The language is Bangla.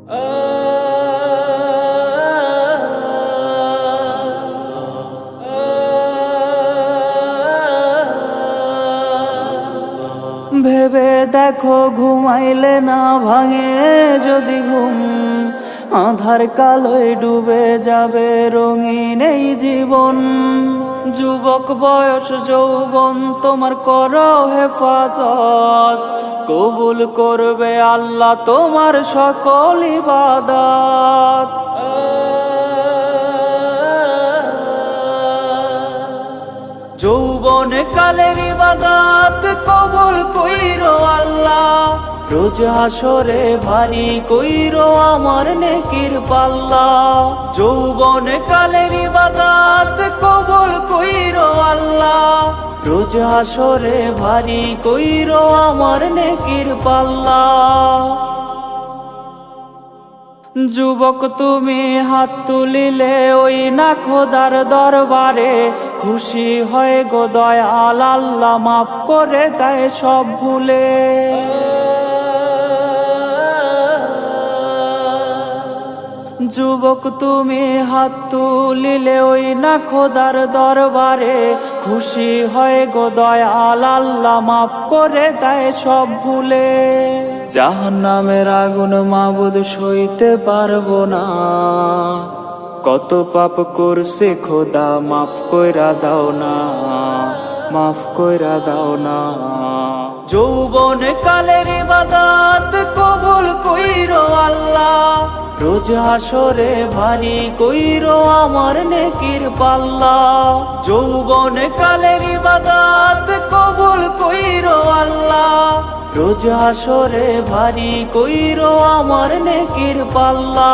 ভেবে দেখো ঘুমাইলে না ভাঙে যদি ঘুম, আধার কালোয় ডুবে যাবে রঙিন এই জীবন। যুবক বয়স যৌবন তোমার করো হেফাজত, কবুল করবে আল্লাহ তোমার সকল ইবাদত। যৌবন কালের ইবাদত কবুল কইরো আল্লাহ, রোজ হাসরে ভারী কইরো আমার নেকির পাল্লা। যৌবন কালের ইবাদত কবুল কইরো আল্লাহ, রোজ হাসরে ভারী কইরো আমার নেকির পাল্লা। যুবক তুমি হাত তুলিলে ওই না খোদার দরবারে, খুশি হয়ে গো দয়াল আল্লাহ মাফ করে দেয় সব ভুলে। যুবক তুমি হাত তুলিলে ওই না খোদার দরবারে, খুশি হয়ে গো দয়াল আল্লাহ মাফ করে দেয় সব ভুলে। জাহান্নামের আগুন মাবুদ সইতে পারবো না, কত পাপ করছে খোদা মাফ কইরা দাও না, মাফ কইরা দাও না। যৌবন কালের ইবাদত কবুল কইরো আল্লাহ, রোজ হাসরে ভারী কইরো আমার নেকির পাল্লা। যৌবন কালের ইবাদত কবুল কইরো আল্লাহ, রোজ হাসরে ভারী কইরো আমার নেকির পাল্লা।